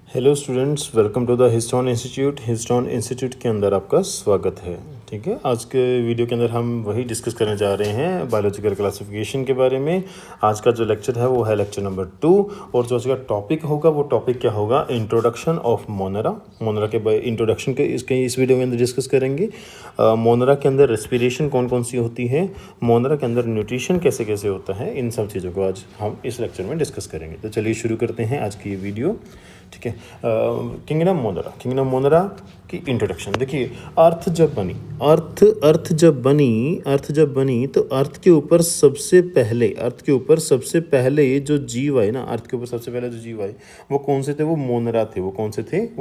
Hello students, welcome to the histone institute. Histone institute के अंदर आपका स्वागत है। ठीक है, आज के वीडियो के अंदर हम वही डिस्कस करने जा रहे हैं बायोलॉजिकल क्लासिफिकेशन के बारे में। आज का जो लेक्चर है वो है लेक्चर नंबर 2 और जो आज का टॉपिक होगा वो टॉपिक क्या होगा, इंट्रोडक्शन ऑफ मोनरा। मोनरा के इंट्रोडक्शन के इस वीडियो के अंदर डिस्कस करेंगे। मोनरा के अंदर रेस्पिरेशन कौन कौन सी होती है, मोनरा के अंदर न्यूट्रिशन कैसे कैसे होता है, इन सब चीज़ों को आज हम इस लेक्चर में डिस्कस करेंगे। तो चलिए शुरू करते हैं आज की ये वीडियो। ठीक है, किंगडम मोनरा की इंट्रोडक्शन देखिए। अर्थ जब बनी तो अर्थ के ऊपर सबसे पहले जो जीव आए ना, अर्थ के ऊपर सबसे पहले जो जीव आए वो कौन से थे, वो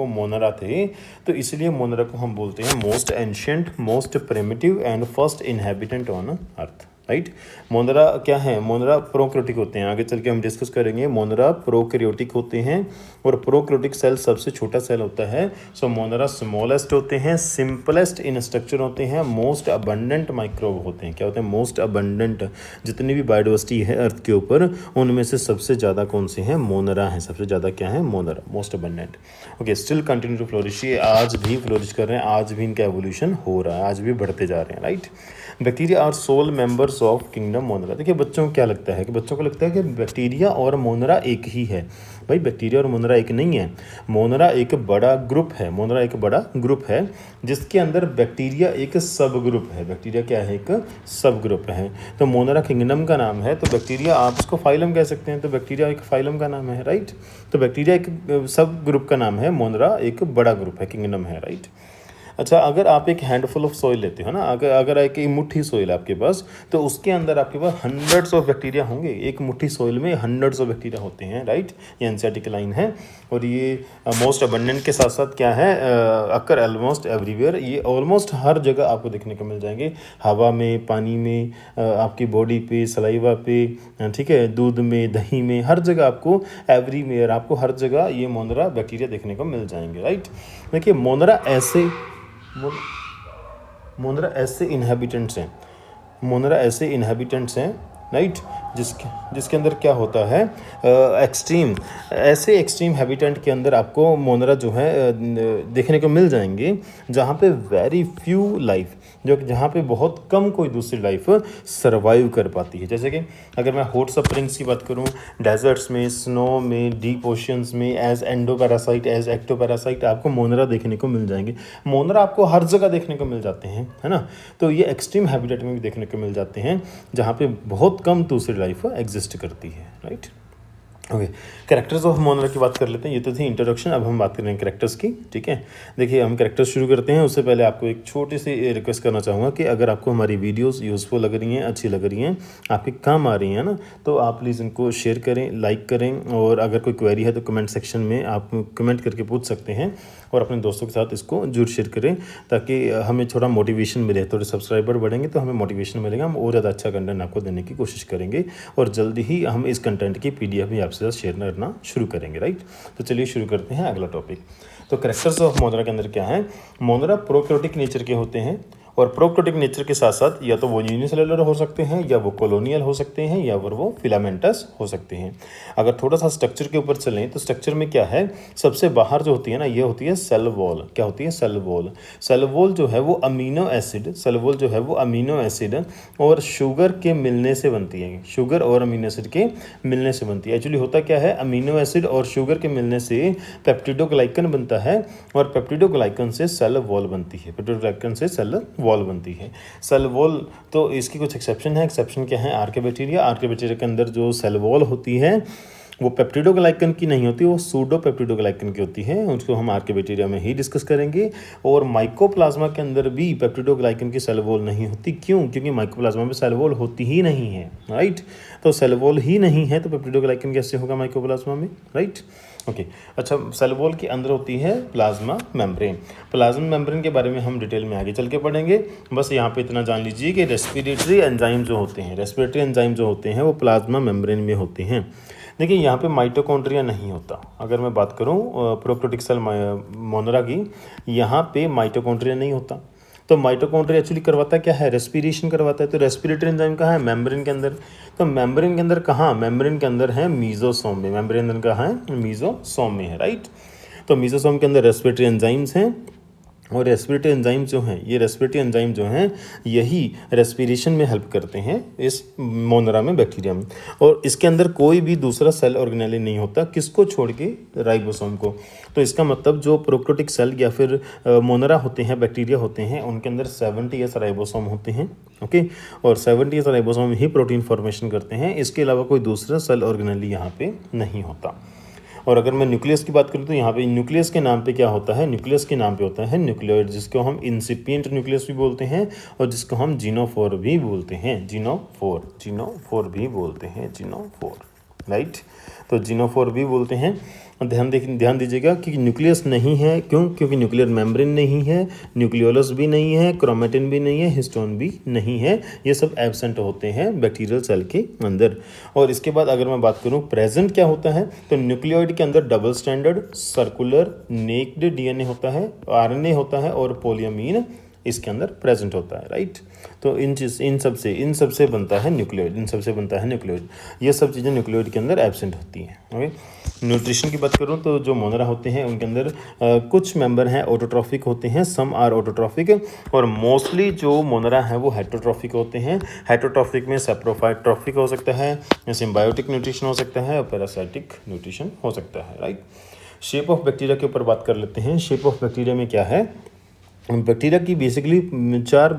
मोनरा थे। तो इसलिए मोनरा को हम बोलते हैं most ancient, most primitive and first inhabitant on earth. Right, मोनरा क्या है, मोनरा प्रोकैरियोटिक होते हैं। आगे चल के हम डिस्कस करेंगे। मोनरा प्रोकैरियोटिक होते हैं और प्रोकैरियोटिक सेल सबसे छोटा सेल होता है। सो मोनरा स्मॉलेस्ट होते हैं, सिंपलेस्ट इन स्ट्रक्चर होते हैं, मोस्ट अबंडेंट माइक्रोब होते हैं। क्या होते हैं, मोस्ट अबंडेंट। जितनी भी बायोडाइवर्सिटी है अर्थ के ऊपर उनमें से सबसे ज़्यादा कौन से हैं, मोनरा हैं। सबसे ज़्यादा क्या है, monera, most abundant. Okay, still continue to flourish, ये आज भी फ्लोरिश कर रहे हैं, आज भी इनका एवोल्यूशन हो रहा है, आज भी बढ़ते जा रहे हैं। Right, bacteria are sole members of kingdom monera. देखिए बच्चों को क्या लगता है कि बैक्टीरिया और मोनरा एक ही है। भाई बैक्टीरिया और मोनरा एक नहीं है, मोनरा एक बड़ा ग्रुप है जिसके अंदर बैक्टीरिया एक सब ग्रुप है। बैक्टीरिया क्या है, एक सब ग्रुप है। तो मोनरा किंगडम का नाम है, तो बैक्टीरिया आप उसको फाइलम कह सकते हैं, तो बैक्टीरिया एक फाइलम का नाम है। राइट, तो बैक्टीरिया एक सब ग्रुप का नाम है, मोनरा एक बड़ा ग्रुप है, किंगडम है। राइट, अच्छा, अगर आप एक हैंडफुल ऑफ सॉइल लेते हो ना, अगर एक मुट्ठी सॉइल है आपके पास, तो उसके अंदर आपके पास हंड्रेड्स ऑफ बैक्टीरिया होंगे। एक मुट्ठी सॉइल में हंड्रेड्स ऑफ बैक्टीरिया होते हैं। राइट, ये एनसीईआरटी की लाइन है। और ये मोस्ट अबंडेंट के साथ साथ क्या है, अकर ऑलमोस्ट एवरीवेयर, ये ऑलमोस्ट हर जगह आपको देखने को मिल जाएंगे। हवा में, पानी में, आपकी बॉडी पे, सलाइवा पे, ठीक है, दूध में, दही में, हर जगह आपको एवरीवेयर, आपको हर जगह ये मोनरा बैक्टीरिया देखने को मिल जाएंगे। राइट, देखिए मोनरा ऐसे इनहेबिटेंट्स हैं। राइट, जिसके अंदर क्या होता है, एक्सट्रीम हैबिटेंट के अंदर आपको मोनरा जो है देखने को मिल जाएंगे, जहाँ पे वेरी फ्यू लाइफ, जहाँ पे बहुत कम कोई दूसरी लाइफ सरवाइव कर पाती है। जैसे कि अगर मैं हॉट स्प्रिंग्स की बात करूँ, डेजर्ट्स में, स्नो में, डीप ओशियंस में, एज एंडोपैरासाइट, एज एक्टोपैरासाइट आपको मोनरा देखने को मिल जाएंगे। मोनरा आपको हर जगह देखने को मिल जाते हैं, है ना। तो ये एक्सट्रीम हैबिटेट में भी देखने को मिल जाते हैं, जहाँ पे बहुत कम दूसरी लाइफ एग्जिस्ट करती है। राइट, ओके, कैरेक्टर्स ऑफ मोनरा की बात कर लेते हैं। ये तो थी इंट्रोडक्शन, अब हम बात कर रहे हैं कैरेक्टर्स की। ठीक है, देखिए हम कैरेक्टर्स शुरू करते हैं। उससे पहले आपको एक छोटी सी रिक्वेस्ट करना चाहूँगा कि अगर आपको हमारी वीडियोस यूज़फुल लग रही हैं, अच्छी लग रही हैं, आपके काम आ रही हैं ना, तो आप प्लीज़ इनको शेयर करें, लाइक करें, और अगर कोई क्वेरी है तो कमेंट सेक्शन में आप कमेंट करके पूछ सकते हैं, और अपने दोस्तों के साथ इसको जरूर शेयर करें, ताकि हमें थोड़ा मोटिवेशन मिले। थोड़े सब्सक्राइबर बढ़ेंगे तो हमें मोटिवेशन मिलेगा, हम और ज़्यादा अच्छा कंटेंट आपको देने की कोशिश करेंगे, और जल्दी ही हम इस कंटेंट की PDF भी आपसे साथ शेयर करना शुरू करेंगे। राइट, तो चलिए शुरू करते हैं अगला टॉपिक। तो कैरेक्टर्स ऑफ मोनरा के अंदर क्या है, मोनरा प्रोकैरियोटिक नेचर के होते हैं, और प्रोकैरियोटिक नेचर के साथ साथ या तो वो यूनिसेलुलर हो सकते हैं, या वो कॉलोनियल हो सकते हैं, या फिर वो फिलामेंटस हो सकते हैं। अगर थोड़ा सा स्ट्रक्चर के ऊपर चलें तो स्ट्रक्चर में क्या है, सबसे बाहर जो होती है ना, ये होती है सेल वॉल। क्या होती है, सेल वॉल। सेल वॉल जो है वो अमीनो एसिड और शुगर के मिलने से बनती है। शुगर और अमीनो एसिड के मिलने से बनती है। एक्चुअली होता क्या है, अमीनो एसिड और शुगर के मिलने से पेप्टिडोग्लाइकन बनता है, और पेप्टिडोग्लाइकन से सेल वॉल बनती है। वॉल बनती है, सेल वॉल। तो इसकी कुछ एक्सेप्शन है। एक्सेप्शन क्या है, आर्किया के अंदर जो सेल वॉल होती है वो पेप्टिडोग्लाइकन की नहीं होती, वो सूडो पेप्टिडोग्लाइकन की होती है। उसको हम आर्किया में ही डिस्कस करेंगे। और माइकोप्लाज्मा के अंदर भी पेप्टिडोग्लाइकन की सेल वॉल नहीं होती। क्यों, क्योंकि माइकोप्लाज्मा में सेल वॉल होती ही नहीं है। राइट, तो सेल वॉल ही नहीं है तो पेप्टिडोग्लाइकन कैसे होगा माइकोप्लाज्मा में। राइट, ओके, अच्छा, सेल वॉल के अंदर होती है प्लाज्मा मेम्ब्रेन के बारे में हम डिटेल में आगे चल के पढ़ेंगे। बस यहाँ पे इतना जान लीजिए कि रेस्पिरेटरी एंजाइम जो होते हैं वो प्लाज्मा मेम्ब्रेन में होते हैं। देखिए यहाँ पे माइटोकॉन्ड्रिया नहीं होता। अगर मैं बात करूँ प्रोकैरियोटिक सेल मोनरा की, यहाँ पे माइटोकॉन्ड्रिया नहीं होता। तो माइटोकॉन्ड्रिया एक्चुअली करवाता क्या है, रेस्पिरेशन करवाता है। तो रेस्पिरेटरी एंजाइम कहाँ है, मेम्ब्रेन के अंदर। तो मेम्ब्रेन के अंदर कहाँ, मेम्ब्रेन के अंदर है मीजोसोम में। मेम्ब्रेन के अंदर कहाँ है, मीजोसोम में है। राइट, तो मीजोसोम के अंदर रेस्पिरेटरी एंजाइम्स हैं, और रेस्पिरेटरी एंजाइम जो हैं, ये रेस्पिरेटरी एंजाइम जो हैं यही रेस्पिरेशन में हेल्प करते हैं इस मोनरा में, बैक्टीरिया में। और इसके अंदर कोई भी दूसरा सेल ऑर्गेनेली नहीं होता, किसको छोड़ के? राइबोसोम को। तो इसका मतलब जो प्रोक्रोटिक सेल या फिर मोनरा होते हैं, बैक्टीरिया होते हैं, उनके अंदर 70s राइबोसोम होते हैं। ओके, और 70s राइबोसोम ही प्रोटीन फॉर्मेशन करते हैं, इसके अलावा कोई दूसरा सेल ऑर्गेनेली यहाँ पे नहीं होता। और अगर मैं न्यूक्लियस की बात करूँ तो यहाँ पे न्यूक्लियस के नाम पे क्या होता है? न्यूक्लियस के नाम पे होता है न्यूक्लियोइड, जिसको हम इंसिपिएंट न्यूक्लियस भी बोलते हैं और जिसको हम जीनोफोर भी बोलते हैं। जीनोफोर भी बोलते हैं, जीनोफोर, राइट। तो जीनोफोर भी बोलते हैं। ध्यान दीजिएगा कि न्यूक्लियस नहीं है, क्यों? क्योंकि न्यूक्लियर मेम्ब्रेन नहीं है, न्यूक्लियोलस भी नहीं है, क्रोमेटिन भी नहीं है, हिस्टोन भी नहीं है, ये सब एब्सेंट होते हैं बैक्टीरियल सेल के अंदर। और इसके बाद अगर मैं बात करूं प्रेजेंट क्या होता है, तो न्यूक्लियोइड के अंदर double standard, circular, naked DNA होता है, आरएनए होता है और पॉलीअमीन इसके अंदर प्रेजेंट होता है, राइट। तो इन सब से बनता है न्यूक्लियोइड, ये सब चीज़ें न्यूक्लियोइड के अंदर एब्सेंट होती हैं। ओके, न्यूट्रिशन की बात करूँ तो जो मोनरा होते हैं उनके अंदर कुछ मेंबर हैं ऑटोट्रॉफिक होते हैं, सम आर ऑटोट्रॉफिक, और मोस्टली जो मोनरा है वो हेटरोट्रॉफिक होते हैं। हेटरोट्रॉफिक में सेप्रोफाइट ट्रॉफिक हो सकता है, सिम्बायोटिक न्यूट्रिशन हो सकता है और पैरासाइटिक न्यूट्रिशन हो सकता है, राइट। शेप ऑफ बैक्टीरिया के ऊपर बात कर लेते हैं। शेप ऑफ बैक्टीरिया में क्या है? बैक्टीरिया की बेसिकली 4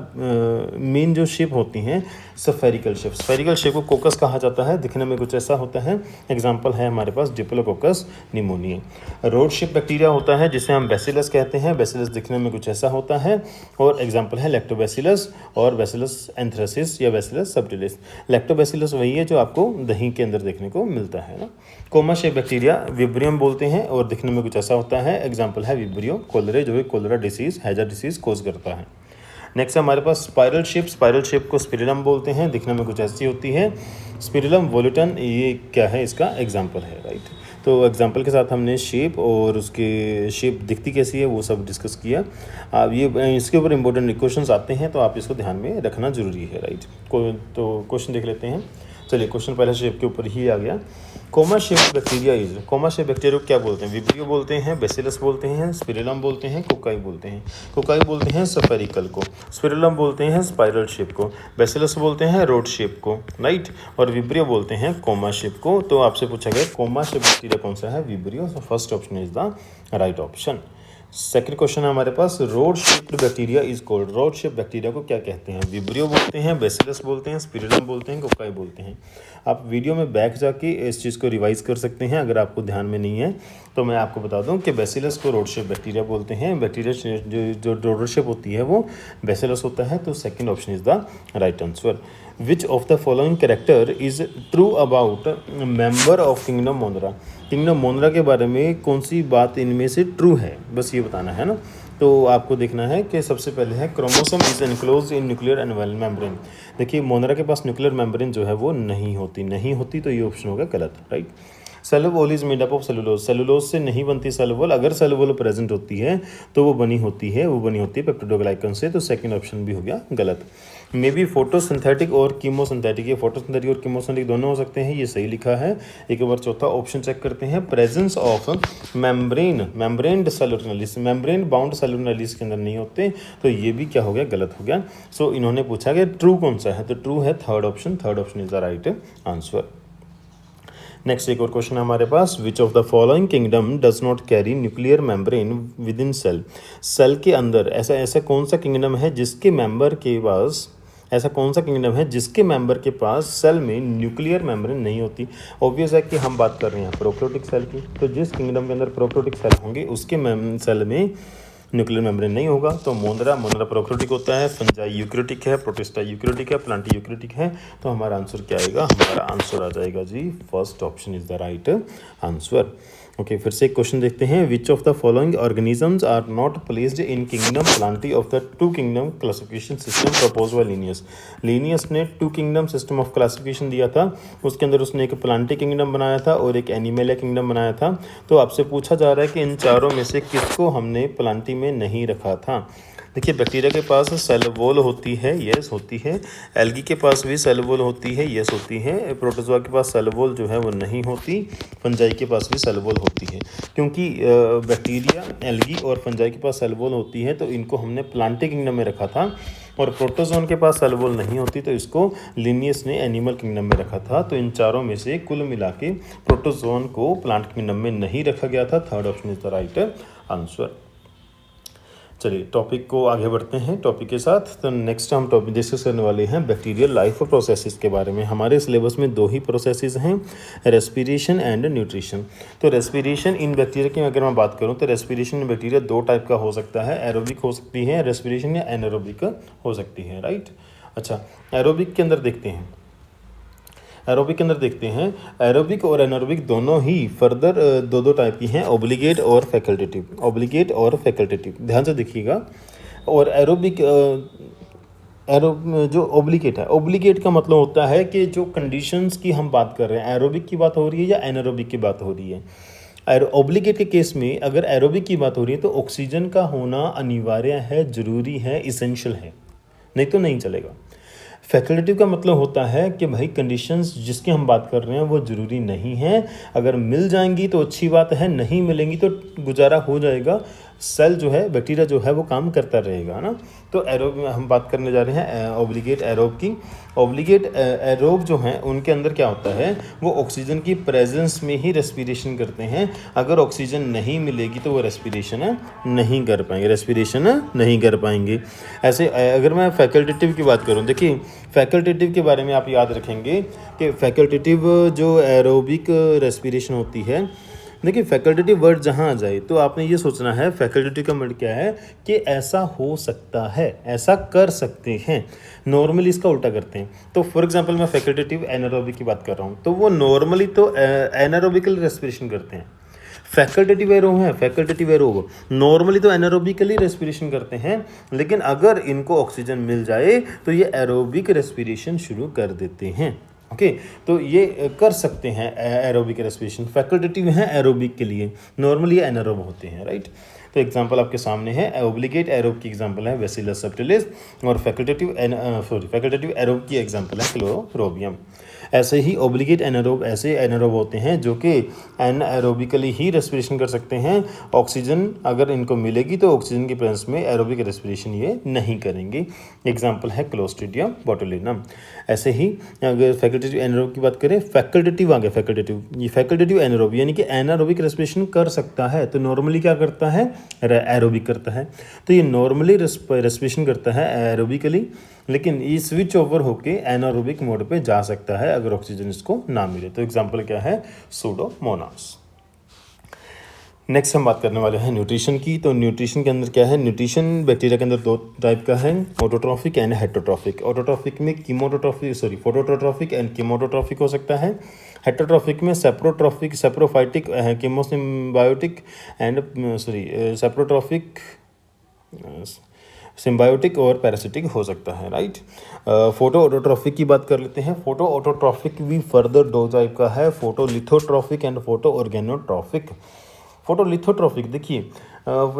मेन जो शेप होती हैं, स्फेरिकल शेप को कोकस कहा जाता है, दिखने में कुछ ऐसा होता है। एग्जांपल है हमारे पास diplococcus pneumonia. Rod shape bacteria होता है जिसे हम बैसिलस कहते हैं, बैसिलस दिखने में कुछ ऐसा होता है। और एग्जांपल है लैक्टोबैसिलस और बैसिलस एंथ्रेसिस या बैसिलस सबटिलिस। लैक्टोबैसिलस वही है जो आपको दही के अंदर देखने को मिलता है ना। कोमा शेप बैक्टीरिया विब्रियम बोलते हैं और दिखने में कुछ ऐसा होता है। एग्जांपल है विब्रियो कोलरे, जो है कोलरा डिसीज, हैजा डिसीज कोज करता है। नेक्स्ट है हमारे पास स्पाइरल शेप को स्पिरिलम बोलते हैं, दिखने में कुछ ऐसी होती है। स्पिरिलम वोल्यूटन, ये क्या है? इसका एग्जांपल है, राइट। तो एग्जांपल के साथ हमने शेप और उसके शेप दिखती कैसी है वो सब डिस्कस किया। अब ये इसके ऊपर इंपॉर्टेंट क्वेश्चंस आते हैं तो आप इसको ध्यान में रखना जरूरी है, राइट। तो क्वेश्चन देख लेते हैं। चलिए, क्वेश्चन पहले शेप के ऊपर ही आ गया। कोमा शेप बैक्टीरिया को क्या बोलते हैं? विब्रियो बोलते हैं, बैसिलस बोलते हैं, स्पिरिलम बोलते हैं, कोकाई बोलते हैं स्फेरिकल को, स्पिरिलम बोलते हैं स्पाइरल शेप को, बैसिलस बोलते हैं रोड शेप को, राइट, और विब्रियो बोलते हैं कोमा शेप को। तो आपसे पूछा गया कोमा शेप बैक्टीरिया कौन सा है? Vibrio. So first option is the right option. Second question है हमारे पास, rod shaped bacteria is called. Rod shape bacteria को क्या कहते हैं? विब्रियो बोलते हैं, बैसिलस बोलते हैं, स्पिरिलम बोलते हैं, कोकाई बोलते हैं। आप वीडियो में बैक जाके इस चीज़ को रिवाइज कर सकते हैं अगर आपको ध्यान में नहीं है तो। मैं आपको बता दूं कि बैसिलस को रोड शेप बैक्टीरिया बोलते हैं। बैक्टीरिया जो रोड शेप होती है वो बैसिलस होता है। तो second option is the right answer. Which of the following character is true about member of kingdom मोनरा? Kingdom मोनरा के बारे में कौन सी बात इनमें से ट्रू है, बस ये बताना है ना। तो आपको देखना है कि सबसे पहले है chromosome is enclose in nuclear envelope membrane. देखिए, मोनरा के पास न्यूक्लियर मेम्ब्रेन जो है वो नहीं होती, तो ये ऑप्शन होगा गलत, right. Cell wall is made up of cellulose. Cellulose से नहीं बनती सेल वॉल, अगर सेल वॉल प्रेजेंट होती है तो वो बनी होती है पेप्टिडोग्लाइकन से। तो सेकंड ऑप्शन भी हो गया गलत। मे बी फोटोसिंथेटिक और कीमोसिंथेटिक, ये फोटोसिंथेटिक और कीमोसिंथेटिक दोनों हो सकते हैं, ये सही लिखा है। एक बार चौथा ऑप्शन चेक करते हैं। Presence of membrane cellular membrane bound cellular के अंदर नहीं होते, तो ये भी क्या हो गया? गलत हो गया। सो इन्होंने पूछा कि ट्रू कौन सा है, तो ट्रू है third option is the right answer. Next एक और क्वेश्चन है हमारे पास, which of the following kingdom does not carry nuclear membrane within cell? Cell के अंदर ऐसा कौन सा किंगडम है जिसके मेंबर के पास के पास सेल में न्यूक्लियर मेम्ब्रेन नहीं होती? ऑब्वियस है कि हम बात कर रहे हैं प्रोकैरियोटिक सेल की, तो जिस किंगडम के अंदर प्रोकैरियोटिक सेल होंगे उसके सेल में न्यूक्लियर मेम्ब्रेन नहीं होगा। तो मोनरा प्रोकैरियोटिक होता है, फंजाई यूकैरियोटिक है, प्रोटिस्टा यूकैरियोटिक है, प्लांटी यूकैरियोटिक है। तो हमारा आंसर क्या आएगा? हमारा आंसर आ जाएगा जी first option is the right answer. Okay, फिर से एक क्वेश्चन देखते हैं। Which of the following organisms are not placed in kingdom Plantae of the two kingdom classification system propose by Linnaeus? Linnaeus ने two kingdom system of classification दिया था, उसके अंदर उसने एक प्लांटी किंगडम बनाया था और एक एनिमलिया किंगडम बनाया था। तो आपसे पूछा जा रहा है कि इन चारों में से किसको हमने प्लांटी में नहीं रखा था? देखिए बैक्टीरिया के पास सेल वॉल होती है, यस होती है। एल्गी के पास भी सेल वॉल होती है, यस होती है। प्रोटोजोआ के पास सेल वॉल जो है वो नहीं होती। फंजाई के पास भी सेल वॉल होती है। क्योंकि बैक्टीरिया, एल्गी और फंजाई के पास सेल वॉल होती है तो इनको हमने प्लांट किंगडम में रखा था, और प्रोटोजोन के पास सेल वॉल नहीं होती तो इसको लिनियस ने एनिमल किंगडम में रखा था। तो इन चारों में से कुल मिला के प्रोटोजोन को प्लांट किंगडम में नहीं रखा गया था। Third option is the right answer. चलिए टॉपिक को आगे बढ़ते हैं टॉपिक के साथ। तो नेक्स्ट हम टॉपिक डिस्कस करने वाले हैं बैक्टीरियल लाइफ प्रोसेसेस के बारे में। हमारे सिलेबस में दो ही प्रोसेसेस हैं, रेस्पिरेशन एंड न्यूट्रिशन। तो रेस्पिरेशन इन बैक्टीरिया की अगर मैं बात करूं तो रेस्पिरेशन इन बैक्टीरिया दो टाइप का हो सकता है, एरोबिक हो सकती है रेस्पिरेशन, या एनारोबिक हो सकती है, राइट। अच्छा, एरोबिक के अंदर देखते हैं, एरोबिक के अंदर देखते हैं। एरोबिक और एनारोबिक दोनों ही फर्दर दो टाइप की हैं, ऑब्लिगेट और फैकल्टेटिव, ऑब्लिगेट और फैकल्टेटिव, ध्यान से देखिएगा। और एरोबिक जो ऑब्लिगेट है, ऑब्लिगेट का मतलब होता है कि जो कंडीशंस की हम बात कर रहे हैं, एरोबिक की बात हो रही है या एनारोबिक की बात हो रही है। ऑब्लिगेट के केस में अगर एरोबिक की बात हो रही है तो ऑक्सीजन का होना अनिवार्य है, ज़रूरी है, इसेंशियल है, नहीं तो नहीं चलेगा। फैकल्टेटिव का मतलब होता है कि भाई कंडीशंस जिसकी हम बात कर रहे हैं वो ज़रूरी नहीं है, अगर मिल जाएंगी तो अच्छी बात है, नहीं मिलेंगी तो गुजारा हो जाएगा, सेल जो है, बैक्टीरिया जो है वो काम करता रहेगा, है ना। तो एरोब में हम बात करने जा रहे हैं ऑब्लिगेट एरोब की। ऑब्लिगेट एरोब जो हैं उनके अंदर क्या होता है, वो ऑक्सीजन की प्रेजेंस में ही रेस्पिरेशन करते हैं। अगर ऑक्सीजन नहीं मिलेगी तो वो रेस्पिरेशन नहीं कर पाएंगे, रेस्पिरेशन नहीं कर पाएंगे। ऐसे अगर मैं फैकल्टेटिव की बात करूं, देखिए फैकल्टेटिव के बारे में आप याद रखेंगे कि फैकल्टेटिव जो एरोबिक रेस्पिरेशन होती है, देखिए फैकल्टेटिव वर्ड जहाँ आ जाए तो आपने ये सोचना है फैकल्टेटिव का मतलब क्या है कि ऐसा हो सकता है, ऐसा कर सकते हैं। नॉर्मली इसका उल्टा करते हैं। तो फॉर एग्जांपल मैं फैकल्टेटिव एनारोबिक की बात कर रहा हूँ तो वो नॉर्मली तो एनारोबिकल रेस्पिरेशन करते हैं। फैकल्टेटिव एरोब है, फैकल्टेटिव एरोब नॉर्मली तो एनारोबिकली रेस्पिरेशन करते हैं, लेकिन अगर इनको ऑक्सीजन मिल जाए तो ये एरोबिक रेस्पिरेशन शुरू कर देते हैं। ओके, तो ये कर सकते हैं एरोबिक रेस्पिरेशन। फैकल्टेटिव हैं एरोबिक के लिए, नॉर्मली एनारोब होते हैं, राइट। तो एग्जांपल आपके सामने है, ऑब्लिगेट एरोब की एग्जांपल है बैसिलस सबटिलिस, और फैकल्टेटिव एरोब की एग्जांपल है क्लोरोबियम। ऐसे ही ऑब्लिगेट एनारोब ऐसे एनारोब होते हैं जो कि एनारोबिकली ही रेस्पिरेशन कर सकते हैं। ऑक्सीजन अगर इनको मिलेगी तो ऑक्सीजन की प्रेजेंस में एरोबिक रेस्पिरेशन ये नहीं करेंगे। एग्जांपल है क्लोस्ट्रीडियम बोटुलिनम। ऐसे ही अगर फैकल्टेटिव एनारोब की बात करें, फैकल्टेटिव आ गया, फैकल्टेटिव, ये फैकल्टेटिव एनारोब यानी कि एनारोबिक रेस्पिरेशन कर सकता है, तो नॉर्मली क्या करता है, एरोबिक करता है। तो ये नॉर्मली रेस्पिरेशन करता है एरोबिकली, लेकिन ये स्विच ओवर होके एनारोबिक मोड पे जा सकता है अगर ऑक्सीजन इसको ना मिले। तो एग्जांपल क्या है, सूडोमोनास। नेक्स्ट हम बात करने वाले हैं न्यूट्रिशन की। तो न्यूट्रिशन के अंदर क्या है, न्यूट्रिशन बैक्टीरिया के अंदर दो टाइप का है, ऑटोट्रॉफिक एंड हेटरोट्रॉफिक। ऑटोट्रॉफिक में फोटोट्रॉफिक एंड कीमोटोट्रॉफिक हो सकता है। हेटरोट्रॉफिक में saprotrophic, saprophytic, chemosymbiotic and saprotrophic, symbiotic और पैरासिटिक हो सकता है, राइट। फोटो ऑटोट्रॉफिक की बात कर लेते हैं। फोटो ऑटोट्रॉफिक भी फर्दर दो टाइप का है, फोटोलिथोट्रॉफिक एंड फोटो ऑर्गेनोट्रॉफिक। फोटोलिथोट्रॉफिक, देखिए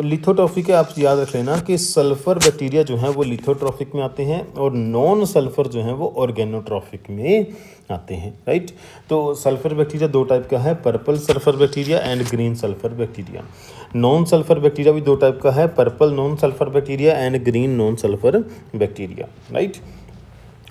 लिथोट्रॉफिक आप याद रख लेना कि सल्फर बैक्टीरिया जो हैं वो लिथोट्रॉफिक में आते हैं और नॉन सल्फर जो हैं वो ऑर्गेनोट्रॉफिक में आते हैं, राइट। तो सल्फर बैक्टीरिया दो टाइप का है, purple sulphur bacteria and green sulphur bacteria. Non sulphur bacteria भी दो टाइप का है, purple non sulphur bacteria and green non sulphur bacteria, right.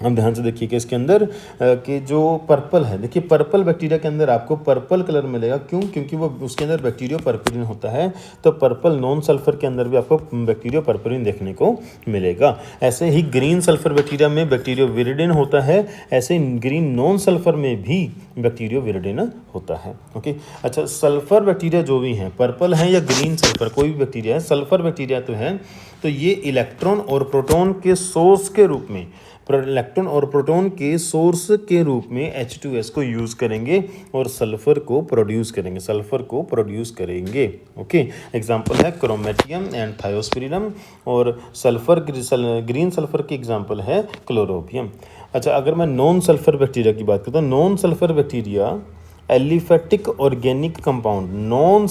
हम ध्यान से देखिए कि इसके अंदर कि जो पर्पल है, देखिए पर्पल बैक्टीरिया के अंदर आपको पर्पल कलर मिलेगा, क्यों, क्योंकि वो उसके अंदर बैक्टीरियो परपरिन होता है। तो पर्पल नॉन सल्फर के अंदर भी आपको बैक्टीरियो परपरिन देखने को मिलेगा। ऐसे ही ग्रीन सल्फर बैक्टीरिया में बैक्टीरियो विरिडिन होता है, ऐसे ग्रीन नॉन सल्फर में भी बैक्टीरियो विरिडिन होता है। ओके, अच्छा, सल्फर बैक्टीरिया जो भी हैं, पर्पल हैं या ग्रीन सल्फर, कोई भी बैक्टीरिया है, सल्फर बैक्टीरिया तो है, तो ये इलेक्ट्रॉन और प्रोटॉन के सोर्स के रूप में, इलेक्ट्रॉन और प्रोटॉन के सोर्स के रूप में H2S को यूज़ करेंगे और सल्फर को प्रोड्यूस करेंगे, ओके। एग्जांपल है क्रोमेटियम एंड थायोस्पिरिनम, और सल्फर ग्रीन सल्फर की एग्जांपल है क्लोरोबियम। अच्छा, अगर मैं नॉन सल्फर बैक्टीरिया की बात करता हूँ, non sulphur bacteria aliphatic organic compound, non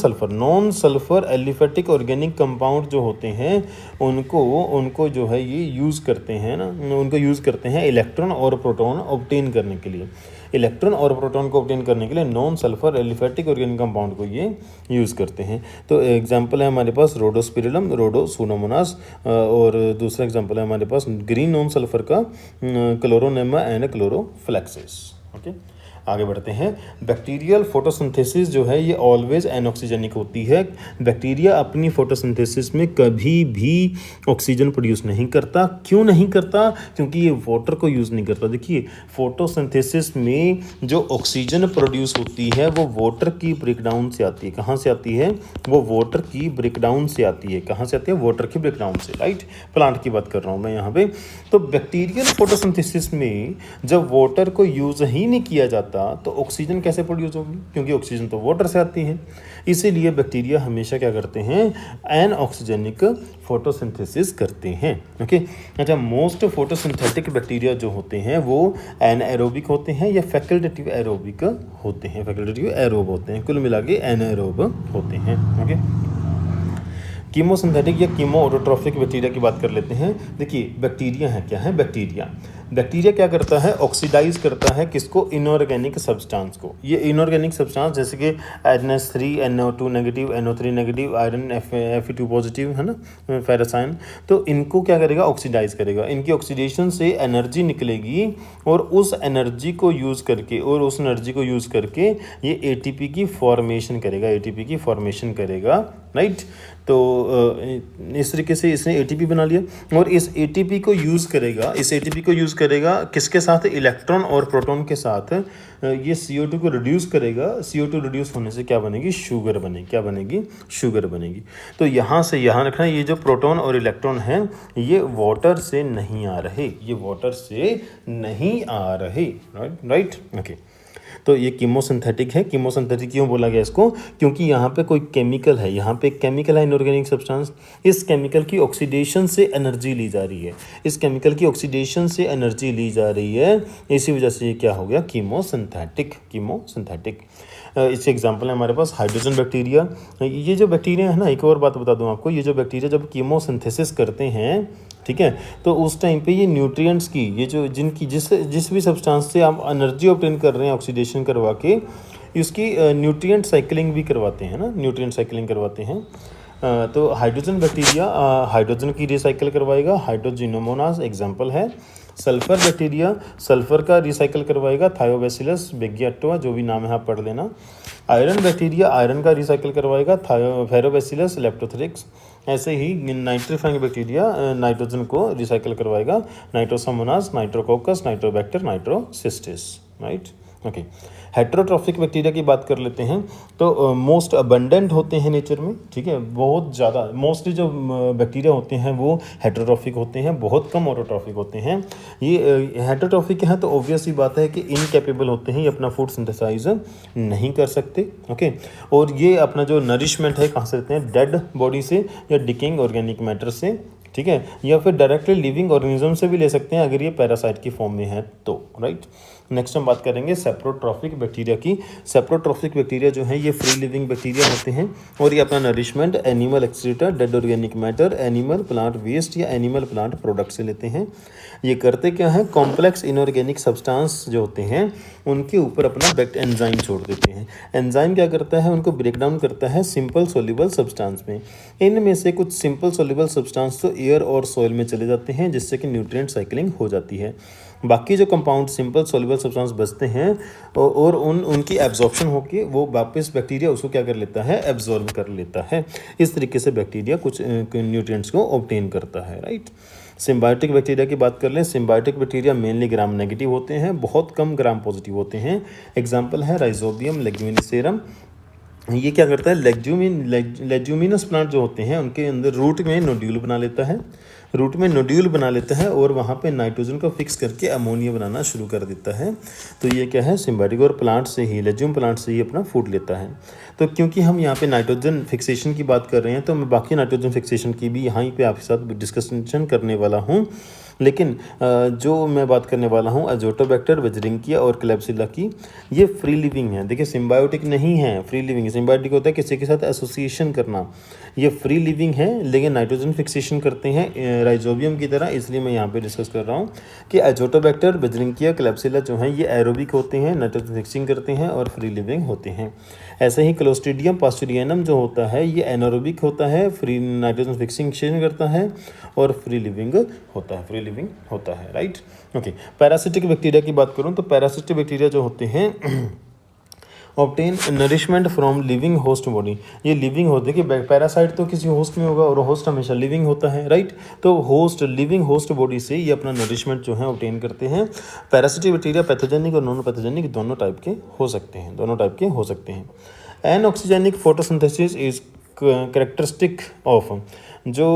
sulphur aliphatic organic compound जो होते हैं उनको जो है ये यूज़ करते हैं ना, उनको यूज़ करते हैं इलेक्ट्रॉन और प्रोटॉन ऑब्टेन करने के लिए। इलेक्ट्रॉन और प्रोटॉन को ऑब्टेन करने के लिए non sulphur aliphatic organic compound को ये यूज़ करते हैं। तो एग्जांपल है हमारे पास रोडोस्पिरिलम, रोडोसुनोमोनास, और दूसरा एग्जांपल है हमारे पास ग्रीन नॉन सल्फर का क्लोरोनेमा एंड क्लोरोफ्लेक्सिस। ओके, आगे बढ़ते हैं। बैक्टीरियल फोटोसिंथेसिस जो है ये ऑलवेज एनऑक्सीजनिक होती है। बैक्टीरिया अपनी फोटोसिंथेसिस में कभी भी ऑक्सीजन प्रोड्यूस नहीं करता। क्यों नहीं करता? क्योंकि ये वाटर को यूज़ नहीं करता। देखिए, फोटोसिंथेसिस में जो ऑक्सीजन प्रोड्यूस होती है वो वाटर की ब्रेकडाउन से आती है। कहाँ से आती है? वो वाटर की ब्रेकडाउन से आती है। कहाँ से आती है? वाटर की ब्रेकडाउन से, राइट। प्लांट की बात कर रहा हूँ मैं यहाँ पे। तो बैक्टीरियल फोटोसिंथेसिस में जब वाटर को यूज़ ही नहीं किया जाता तो ऑक्सीजन कैसे प्रोड्यूस होगी? क्योंकि ऑक्सीजन तो वाटर से आती है। इसीलिए बैक्टीरिया हमेशा क्या करते हैं? एनऑक्सीजनिक फोटोसिंथेसिस करते हैं। ओके, अच्छा, मोस्ट फोटोसिंथेटिक बैक्टीरिया जो होते हैं वो एनाएरोबिक होते हैं या फैकल्टेटिव एरोबिक होते हैं। फैकल्टेटिव एरोब होते हैं, कुल मिला के एनाएरोब होते हैं। ओके, कीमोसिंथेटिक या कीमो ऑटोट्रॉफिक बैक्टीरिया की बात कर लेते हैं। देखिए, बैक्टीरिया है, क्या है? बैक्टीरिया क्या करता है? ऑक्सीडाइज करता है किसको? इनऑर्गेनिक सब्सटेंस को। ये इनऑर्गेनिक सब्सटेंस जैसे कि NH3 NO2 negative, NO3 negative, iron Fe2 positive, है ना, फेरस आयन, तो इनको क्या करेगा? ऑक्सीडाइज करेगा। इनकी ऑक्सीडेशन से एनर्जी निकलेगी और उस एनर्जी को यूज़ करके ये ATP की फॉर्मेशन करेगा, राइट। तो इस तरीके से इसने ATP बना लिया और इस ATP को यूज़ करेगा किसके साथ? इलेक्ट्रॉन और प्रोटॉन के साथ। ये CO2 को रिड्यूस करेगा। CO2 रिड्यूस होने से क्या बनेगी? शुगर बनेगी। तो यहाँ से यहाँ रखना, ये जो प्रोटॉन और इलेक्ट्रॉन हैं ये वाटर से नहीं आ रहे, राइट। ओके, तो ये कीमोसिंथेटिक है। कीमोसिंथेटिक क्यों बोला गया इसको? क्योंकि यहाँ पे कोई केमिकल है, इनऑर्गेनिक सब्सटेंस। इस केमिकल की ऑक्सीडेशन से एनर्जी ली जा रही है, इसी वजह से ये क्या हो गया? कीमोसिंथेटिक। इसके एग्जाम्पल है हमारे पास हाइड्रोजन बैक्टीरिया। ये जो बैक्टीरिया है ना, एक और बात बता दूं आपको, ये जो बैक्टीरिया जब कीमोसिंथेसिस करते हैं, ठीक है, तो उस टाइम पे ये न्यूट्रिएंट्स की, ये जो जिनकी जिस भी सब्सटेंस से आप एनर्जी ऑब्टेन कर रहे हैं ऑक्सीडेशन करवा के, इसकी न्यूट्रिएंट साइकिलिंग भी करवाते हैं। तो हाइड्रोजन बैक्टीरिया हाइड्रोजन की रिसाइकिल करवाएगा, हाइड्रोजिनोमोनास एग्जाम्पल है। सल्फर बैक्टीरिया सल्फर का रिसाइकिल करवाएगा, थायोबैसिलस बेगियाटोआ, जो भी नाम है आप पढ़ लेना। आयरन बैक्टीरिया आयरन का रिसाइकिल करवाएगा, फेरोबैसिलस लेप्टोथेरिक्स। ऐसे ही नाइट्रीफाइंग बैक्टीरिया नाइट्रोजन को रिसाइकिल करवाएगा, Nitrosomonas, Nitrococcus, Nitrobacter, Nitrocystis, right. Okay, heterotrophic bacteria की बात कर लेते हैं। तो मोस्ट अबंडेंट होते हैं नेचर में, ठीक है, बहुत ज़्यादा। मोस्टली जो बैक्टीरिया होते हैं वो हेट्रोट्रॉफिक होते हैं, बहुत कम ऑटोट्रॉफिक होते हैं। ये हेट्रोट्रॉफिक हैं तो ऑब्वियस सी बात है कि इनकेपेबल होते हैं, ये अपना फूड सिंथेसाइज नहीं कर सकते। ओके, और ये अपना जो नरिशमेंट है कहाँ से लेते हैं? डेड बॉडी से या डिकेइंग ऑर्गेनिक मैटर से, ठीक है, या फिर डायरेक्टली लिविंग ऑर्गेनिज्म से भी ले सकते हैं अगर ये पैरासाइट की फॉर्म में है तो, राइट। नेक्स्ट हम बात करेंगे सेप्रोट्रॉफिक बैक्टीरिया की। सेप्रोट्रॉफिक बैक्टीरिया जो है ये फ्री लिविंग बैक्टीरिया होते हैं और ये अपना nourishment animal excreta, dead organic matter, animal plant waste या एनिमल प्लांट प्रोडक्ट से लेते हैं। ये करते क्या है? कॉम्प्लेक्स इनऑर्गेनिक सब्सटेंस जो होते हैं उनके ऊपर अपना एंजाइम छोड़ देते हैं। एंजाइम क्या करता है? उनको ब्रेक डाउन करता है सिंपल सोल्यूबल सब्सटेंस में। इनमें से कुछ सिंपल सोल्यूबल सब्सटेंस तो एयर और सॉइल में चले जाते हैं जिससे कि न्यूट्रिएंट साइकिलिंग हो जाती है। बाकी जो कंपाउंड सिंपल सोल्यूबल सब्सटेंस बचते हैं और उनकी एब्जॉर्प्शन होकर वो वापस बैक्टीरिया उसको क्या कर लेता है? एब्जॉर्ब कर लेता है। इस तरीके से बैक्टीरिया कुछ न्यूट्रिएंट्स को ऑब्टेन करता है, राइट। सिम्बायोटिक बैक्टीरिया की बात कर लें। Symbiotic bacteria mainly gram negative होते हैं, बहुत कम ग्राम पॉजिटिव होते हैं। एग्जाम्पल है राइजोबियम लेग्यूमिनिसेरम। ये क्या करता है? लेग्यूमिनस प्लांट जो होते हैं उनके अंदर रूट में नोड्यूल बना लेता है और वहाँ पे नाइट्रोजन को फिक्स करके अमोनिया बनाना शुरू कर देता है। तो ये क्या है? सिम्बायोटिक, और प्लांट से ही, लेग्यूम प्लांट से ही अपना फूड लेता है। तो क्योंकि हम यहाँ पे नाइट्रोजन फिक्सेशन की बात कर रहे हैं तो मैं बाकी नाइट्रोजन फिक्सेशन की भी यहाँ पे आपके साथ डिस्कशन करने वाला हूँ। लेकिन जो मैं बात करने वाला हूँ अजोटोबैक्टर, वेजरिंकिया और क्लेब्सिला की, ये फ्री लिविंग है। देखिए सिम्बायोटिक नहीं है, फ्री लिविंग है। सिम्बायोटिक होता है किसी के साथ एसोसिएशन करना, ये फ्री लिविंग है लेकिन नाइट्रोजन फिक्सेशन करते हैं राइजोबियम की तरह, इसलिए मैं यहाँ पे डिस्कस कर रहा हूँ कि अजोटोबैक्टर, वेजरिंकिया, क्लेब्सिला जो हैं ये एरोबिक होते हैं, नाइट्रोजन फिक्सिंग करते हैं और फ्री लिविंग होते हैं। ऐसे ही क्लोस्ट्रीडियम पास्चुरियनम जो होता है ये एनारोबिक होता है, फ्री नाइट्रोजन फिक्सिंग करता है और फ्री लिविंग होता है, राइट। ओके, पैरासिटिक बैक्टीरिया की बात करूं तो पैरासिटिक बैक्टीरिया जो होते हैं obtain nourishment from living host body, ये लिविंग होते हैं कि पैरासाइट तो किसी होस्ट में होगा और होस्ट हमेशा लिविंग होता है, राइट। तो लिविंग होस्ट बॉडी से ये अपना नरिशमेंट जो है ऑब्टेन करते हैं। पैरासिटिक बैक्टीरिया पैथोजेनिक और नॉन पैथोजेनिक दोनों टाइप के हो सकते हैं। Anoxygenic photosynthesis is characteristic of, जो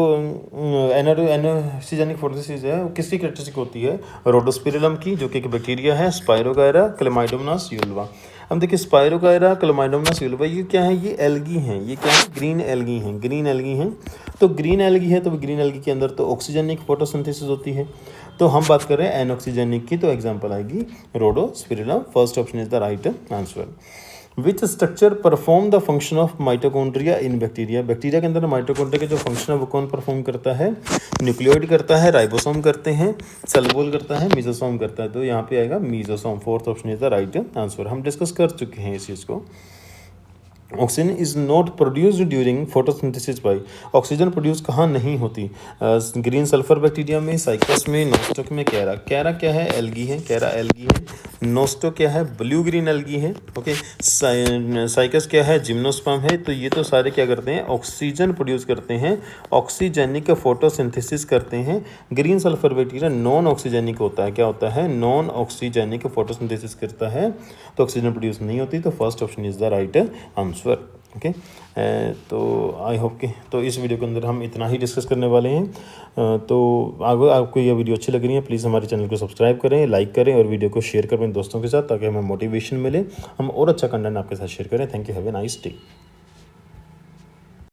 एनऑक्सीजेनिक फोटोसिंथेसिस है वो किसकी करेक्टरिस्टिक होती है? रोडोस्पिरिलम की, जो कि एक बैक्टीरिया है, स्पाइरोगायरा, क्लेमाइडोमोनास यूल्वा। अब देखिए स्पाइरोगायरा, क्लेमाइडोमोनास यूल्वा ये क्या है? ये एल्गी हैं। ये क्या है? ग्रीन एल्गी हैं। तो ग्रीन एल्गी है तो ग्रीन एल्गी के अंदर तो ऑक्सीजेनिक फोटोसिंथेसिस होती है। तो हम बात कर रहे हैं एनऑक्सीजेनिक की, तो एग्जांपल आएगी Rhodospirillum. First option is the right answer. Which structure perform the function of mitochondria in bacteria, bacteria के अंदर माइटोकॉन्ड्रिया के जो फंक्शन है वो कौन परफॉर्म करता है? न्यूक्लियोइड करता है, राइबोसोम करते हैं, सेलुलोज करता है, मीजोसोम करता है। तो यहाँ पे आएगा mesosome. Fourth option is the right answer. हम डिस्कस कर चुके हैं इस चीज़ को। Oxygen is not produced during photosynthesis by, oxygen produce कहाँ नहीं होती? ग्रीन सल्फर बैक्टीरिया में, साइकस में, नोस्टो में, कैरा। कैरा क्या है? एल्गी है, कैरा एल्गी है। नोस्टो क्या है? ब्लू ग्रीन एल्गी है। ओके, साइकस क्या है? जिम्नोस्पर्म है। तो ये तो सारे क्या करते हैं? ऑक्सीजन प्रोड्यूस करते हैं, ऑक्सीजेनिक फोटोसिंथेसिस करते हैं। Green sulphur bacteria non oxygenic होता है। क्या होता है? नॉन ऑक्सीजेनिक फोटोसिंथेसिस करता है, तो ऑक्सीजन प्रोड्यूस नहीं होती। तो first option is the right answer. Okay, तो आई होप कि तो इस वीडियो के अंदर हम इतना ही डिस्कस करने वाले हैं। तो अगर आपको यह वीडियो अच्छी लग रही है प्लीज़ हमारे चैनल को सब्सक्राइब करें, लाइक करें और वीडियो को शेयर करें अपने दोस्तों के साथ, ताकि हमें मोटिवेशन मिले, हम और अच्छा कंटेंट आपके साथ शेयर करें। Thank you, have a nice day.